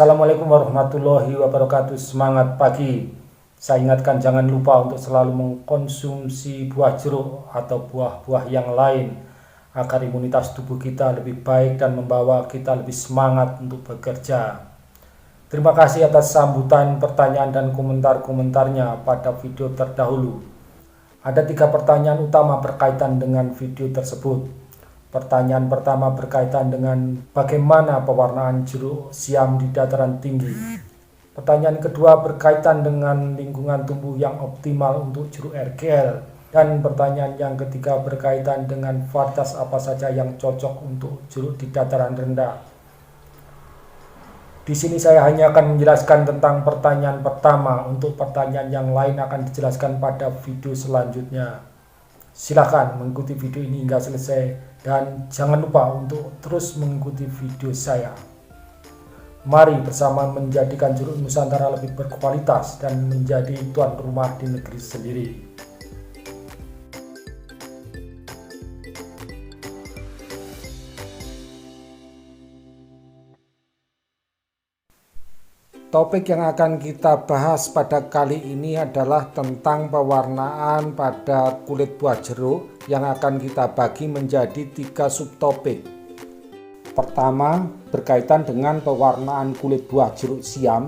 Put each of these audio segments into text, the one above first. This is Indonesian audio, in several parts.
Assalamualaikum warahmatullahi wabarakatuh. Semangat pagi. Saya ingatkan jangan lupa untuk selalu mengkonsumsi buah jeruk atau buah-buah yang lain agar imunitas tubuh kita lebih baik dan membawa kita lebih semangat untuk bekerja. Terima kasih atas sambutan, pertanyaan, dan komentar-komentarnya pada video terdahulu. Ada 3 pertanyaan utama berkaitan dengan video tersebut. Pertanyaan pertama berkaitan dengan bagaimana pewarnaan jeruk siam di dataran tinggi. Pertanyaan kedua berkaitan dengan lingkungan tumbuh yang optimal untuk jeruk RGL. Dan pertanyaan yang ketiga berkaitan dengan varietas apa saja yang cocok untuk jeruk di dataran rendah. Di sini saya hanya akan menjelaskan tentang pertanyaan pertama. Untuk pertanyaan yang lain akan dijelaskan pada video selanjutnya. Silakan mengikuti video ini hingga selesai dan jangan lupa untuk terus mengikuti video saya. Mari bersama menjadikan jeruk Nusantara lebih berkualitas dan menjadi tuan rumah di negeri sendiri. Topik yang akan kita bahas pada kali ini adalah tentang pewarnaan pada kulit buah jeruk yang akan kita bagi menjadi 3 subtopik. Pertama, berkaitan dengan pewarnaan kulit buah jeruk siam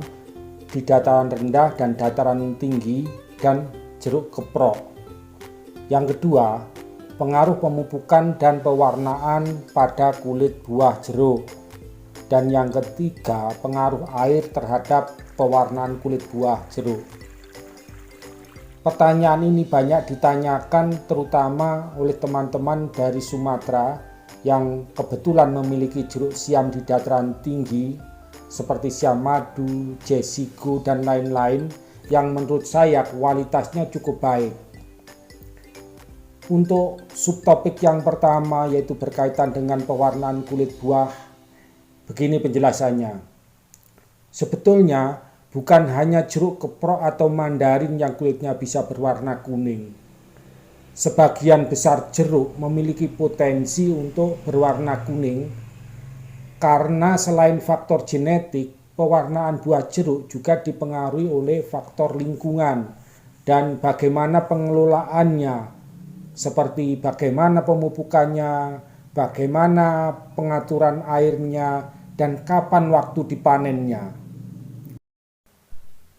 di dataran rendah dan dataran tinggi dan jeruk keprok. Yang kedua, pengaruh pemupukan dan pewarnaan pada kulit buah jeruk. Dan yang ketiga, pengaruh air terhadap pewarnaan kulit buah jeruk. Pertanyaan ini banyak ditanyakan terutama oleh teman-teman dari Sumatera yang kebetulan memiliki jeruk siam di dataran tinggi seperti siam madu, jesigo, dan lain-lain yang menurut saya kualitasnya cukup baik. Untuk subtopik yang pertama yaitu berkaitan dengan pewarnaan kulit buah, begini penjelasannya. Sebetulnya bukan hanya jeruk keprok atau mandarin yang kulitnya bisa berwarna kuning. Sebagian besar jeruk memiliki potensi untuk berwarna kuning karena selain faktor genetik, pewarnaan buah jeruk juga dipengaruhi oleh faktor lingkungan dan bagaimana pengelolaannya, seperti bagaimana pemupukannya, bagaimana pengaturan airnya, dan kapan waktu dipanennya.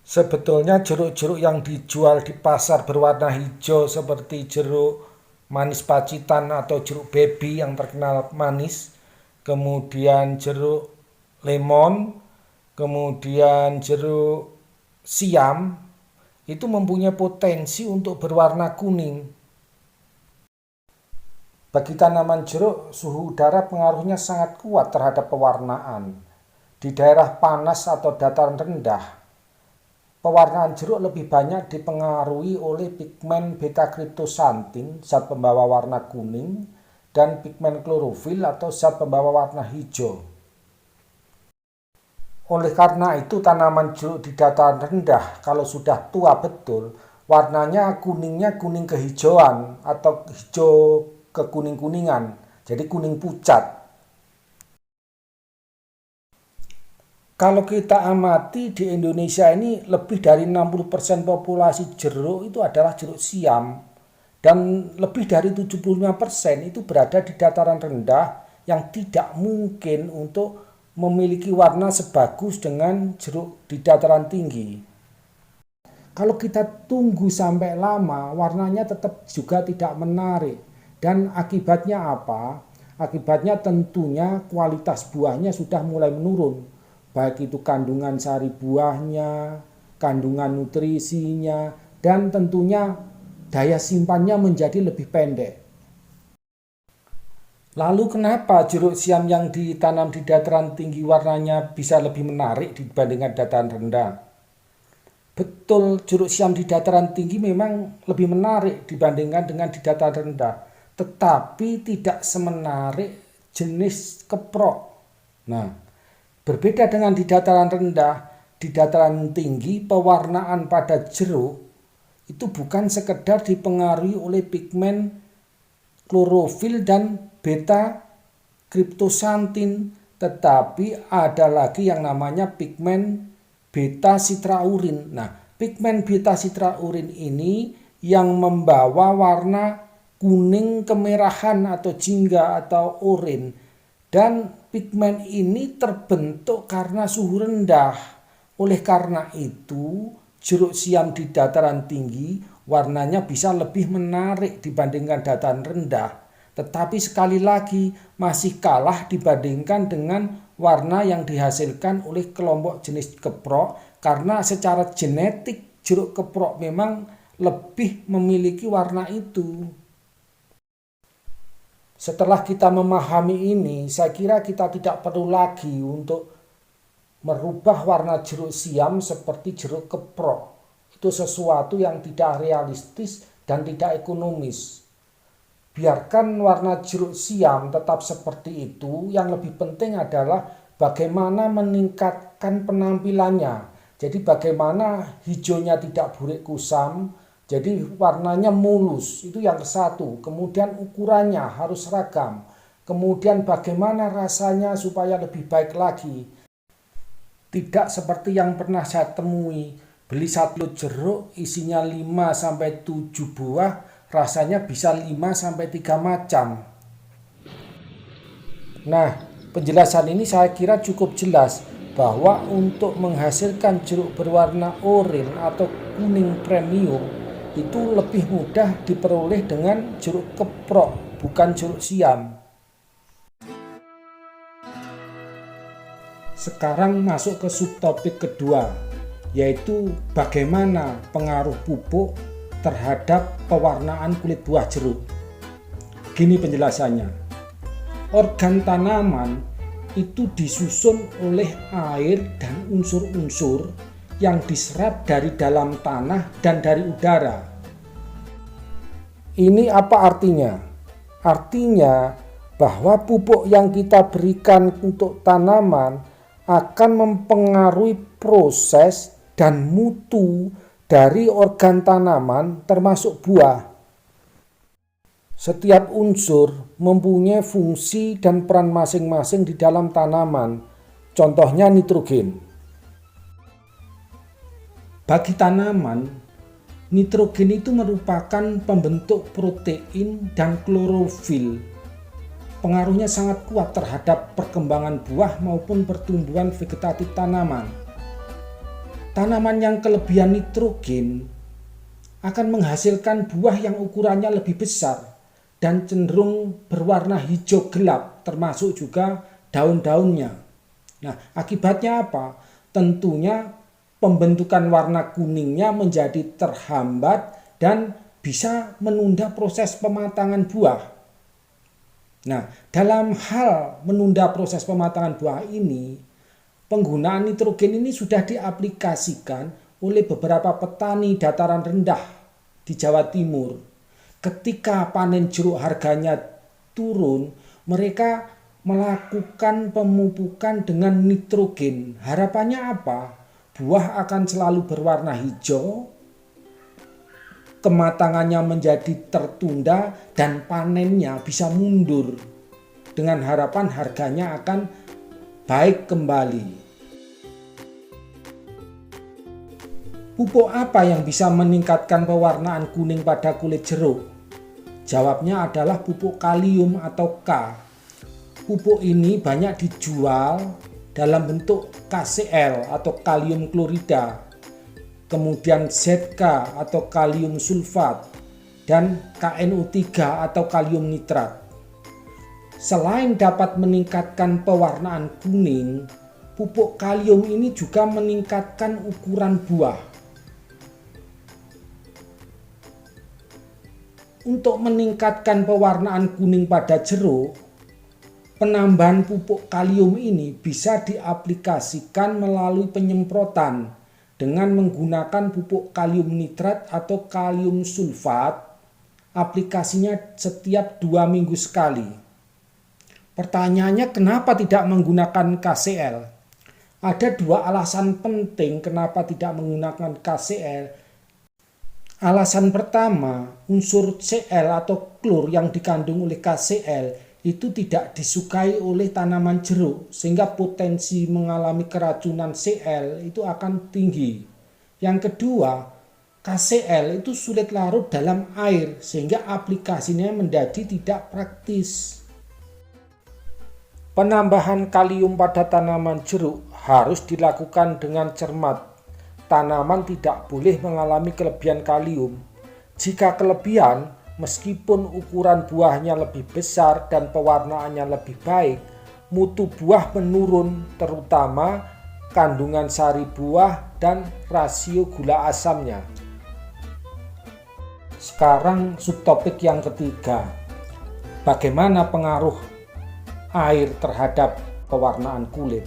Sebetulnya jeruk-jeruk yang dijual di pasar berwarna hijau seperti jeruk manis Pacitan atau jeruk baby yang terkenal manis, kemudian jeruk lemon, kemudian jeruk siam, itu mempunyai potensi untuk berwarna kuning. Bagi tanaman jeruk, suhu udara pengaruhnya sangat kuat terhadap pewarnaan. Di daerah panas atau dataran rendah, pewarnaan jeruk lebih banyak dipengaruhi oleh pigmen beta-kriptosantin, zat pembawa warna kuning, dan pigmen klorofil atau zat pembawa warna hijau. Oleh karena itu, tanaman jeruk di dataran rendah kalau sudah tua betul, warnanya kuningnya kuning kehijauan atau hijau kekuning-kuningan, jadi kuning pucat. Kalau kita amati di Indonesia ini lebih dari 60% populasi jeruk itu adalah jeruk siam dan lebih dari 75% itu berada di dataran rendah yang tidak mungkin untuk memiliki warna sebagus dengan jeruk di dataran tinggi. Kalau kita tunggu sampai lama, warnanya tetap juga tidak menarik. Dan akibatnya apa? Akibatnya tentunya kualitas buahnya sudah mulai menurun. Baik itu kandungan sari buahnya, kandungan nutrisinya, dan tentunya daya simpannya menjadi lebih pendek. Lalu kenapa jeruk siam yang ditanam di dataran tinggi warnanya bisa lebih menarik dibandingkan dataran rendah? Betul, jeruk siam di dataran tinggi memang lebih menarik dibandingkan dengan di dataran rendah. Tetapi tidak semenarik jenis keprok. Nah, berbeda dengan di dataran rendah, di dataran tinggi pewarnaan pada jeruk itu bukan sekedar dipengaruhi oleh pigmen klorofil dan beta kriptosantin, tetapi ada lagi yang namanya pigmen beta citraurin. Nah, pigmen beta citraurin ini yang membawa warna kuning kemerahan atau jingga atau oranye, dan pigmen ini terbentuk karena suhu rendah. Oleh karena itu, jeruk siam di dataran tinggi warnanya bisa lebih menarik dibandingkan dataran rendah. Tetapi sekali lagi masih kalah dibandingkan dengan warna yang dihasilkan oleh kelompok jenis keprok, karena secara genetik jeruk keprok memang lebih memiliki warna itu. Setelah kita memahami ini, saya kira kita tidak perlu lagi untuk merubah warna jeruk siam seperti jeruk keprok. Itu sesuatu yang tidak realistis dan tidak ekonomis. Biarkan warna jeruk siam tetap seperti itu, yang lebih penting adalah bagaimana meningkatkan penampilannya. Jadi bagaimana hijaunya tidak burik kusam, jadi warnanya mulus, itu yang satu. Kemudian ukurannya harus seragam. Kemudian bagaimana rasanya supaya lebih baik lagi. Tidak seperti yang pernah saya temui, beli satu jeruk isinya 5-7 buah, rasanya bisa 5-3 macam. Nah, penjelasan ini saya kira cukup jelas bahwa untuk menghasilkan jeruk berwarna oranye atau kuning premium itu lebih mudah diperoleh dengan jeruk keprok, bukan jeruk siam. Sekarang masuk ke subtopik kedua, yaitu bagaimana pengaruh pupuk terhadap pewarnaan kulit buah jeruk. Gini penjelasannya. Organ tanaman itu disusun oleh air dan unsur-unsur yang diserap dari dalam tanah dan dari udara. Ini apa artinya? Artinya bahwa pupuk yang kita berikan untuk tanaman akan mempengaruhi proses dan mutu dari organ tanaman termasuk buah. Setiap unsur mempunyai fungsi dan peran masing-masing di dalam tanaman. Contohnya nitrogen. Bagi tanaman, nitrogen itu merupakan pembentuk protein dan klorofil. Pengaruhnya sangat kuat terhadap perkembangan buah maupun pertumbuhan vegetatif tanaman. Tanaman yang kelebihan nitrogen akan menghasilkan buah yang ukurannya lebih besar dan cenderung berwarna hijau gelap, termasuk juga daun-daunnya. Nah, akibatnya apa? Tentunya pembentukan warna kuningnya menjadi terhambat dan bisa menunda proses pematangan buah. Nah, dalam hal menunda proses pematangan buah ini, penggunaan nitrogen ini sudah diaplikasikan oleh beberapa petani dataran rendah di Jawa Timur. Ketika panen jeruk harganya turun, mereka melakukan pemupukan dengan nitrogen. Harapannya apa? Buah akan selalu berwarna hijau, kematangannya menjadi tertunda, dan panennya bisa mundur. Dengan harapan harganya akan baik kembali. Pupuk apa yang bisa meningkatkan pewarnaan kuning pada kulit jeruk? Jawabnya adalah pupuk kalium atau K. Pupuk ini banyak dijual dalam bentuk KCl atau kalium klorida, kemudian ZK atau kalium sulfat, dan KNO3 atau kalium nitrat. Selain dapat meningkatkan pewarnaan kuning, pupuk kalium ini juga meningkatkan ukuran buah. Untuk meningkatkan pewarnaan kuning pada jeruk, penambahan pupuk kalium ini bisa diaplikasikan melalui penyemprotan dengan menggunakan pupuk kalium nitrat atau kalium sulfat. Aplikasinya setiap 2 minggu sekali. Pertanyaannya, kenapa tidak menggunakan KCl? Ada 2 alasan penting kenapa tidak menggunakan KCl. Alasan pertama, unsur Cl atau klor yang dikandung oleh KCl itu tidak disukai oleh tanaman jeruk, sehingga potensi mengalami keracunan Cl itu akan tinggi. Yang kedua, KCl itu sulit larut dalam air, sehingga aplikasinya menjadi tidak praktis. Penambahan kalium pada tanaman jeruk harus dilakukan dengan cermat. Tanaman tidak boleh mengalami kelebihan kalium. Jika kelebihan, meskipun ukuran buahnya lebih besar dan pewarnaannya lebih baik, mutu buah menurun, terutama kandungan sari buah dan rasio gula asamnya. Sekarang subtopik yang ketiga, bagaimana pengaruh air terhadap pewarnaan kulit.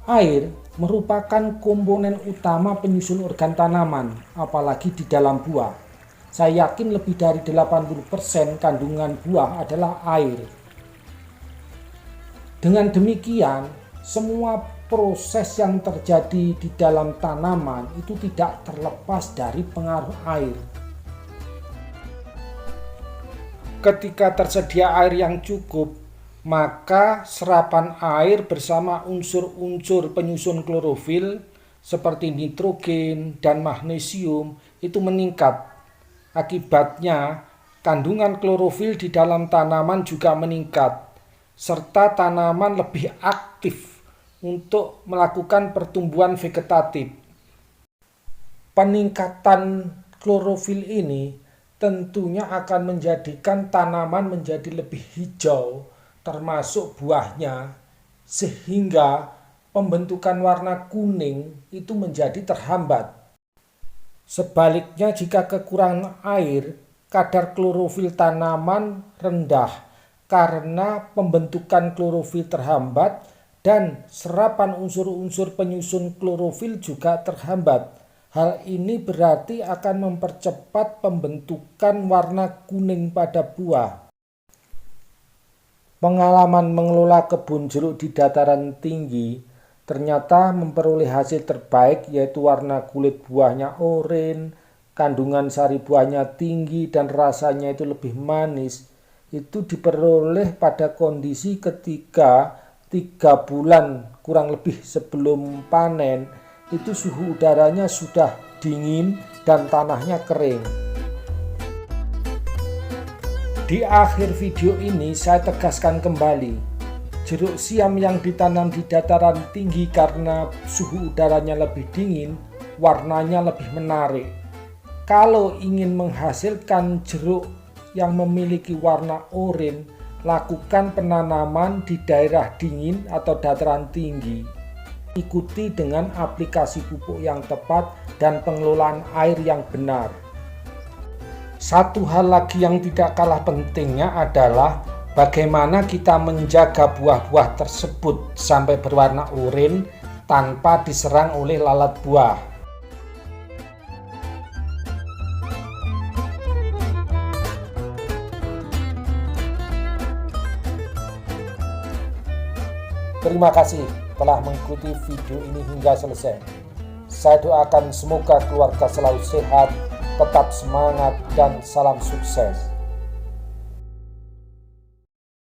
Air merupakan komponen utama penyusun organ tanaman, apalagi di dalam buah. Saya yakin lebih dari 80% kandungan buah adalah air. Dengan demikian, semua proses yang terjadi di dalam tanaman itu tidak terlepas dari pengaruh air. Ketika tersedia air yang cukup, maka serapan air bersama unsur-unsur penyusun klorofil seperti nitrogen dan magnesium itu meningkat. Akibatnya, kandungan klorofil di dalam tanaman juga meningkat, serta tanaman lebih aktif untuk melakukan pertumbuhan vegetatif. Peningkatan klorofil ini tentunya akan menjadikan tanaman menjadi lebih hijau, termasuk buahnya, sehingga pembentukan warna kuning itu menjadi terhambat. Sebaliknya, jika kekurangan air, kadar klorofil tanaman rendah karena pembentukan klorofil terhambat dan serapan unsur-unsur penyusun klorofil juga terhambat. Hal ini berarti akan mempercepat pembentukan warna kuning pada buah. Pengalaman mengelola kebun jeruk di dataran tinggi ternyata memperoleh hasil terbaik, yaitu warna kulit buahnya oranye, kandungan sari buahnya tinggi dan rasanya itu lebih manis. Itu diperoleh pada kondisi ketika 3 bulan kurang lebih sebelum panen itu suhu udaranya sudah dingin dan tanahnya kering. Di akhir video ini saya tegaskan kembali, jeruk siam yang ditanam di dataran tinggi karena suhu udaranya lebih dingin, warnanya lebih menarik. Kalau ingin menghasilkan jeruk yang memiliki warna oranye, lakukan penanaman di daerah dingin atau dataran tinggi. Ikuti dengan aplikasi pupuk yang tepat dan pengelolaan air yang benar. Satu hal lagi yang tidak kalah pentingnya adalah bagaimana kita menjaga buah-buah tersebut sampai berwarna oranye tanpa diserang oleh lalat buah. Terima kasih telah mengikuti video ini hingga selesai. Saya doakan semoga keluarga selalu sehat, tetap semangat, dan salam sukses.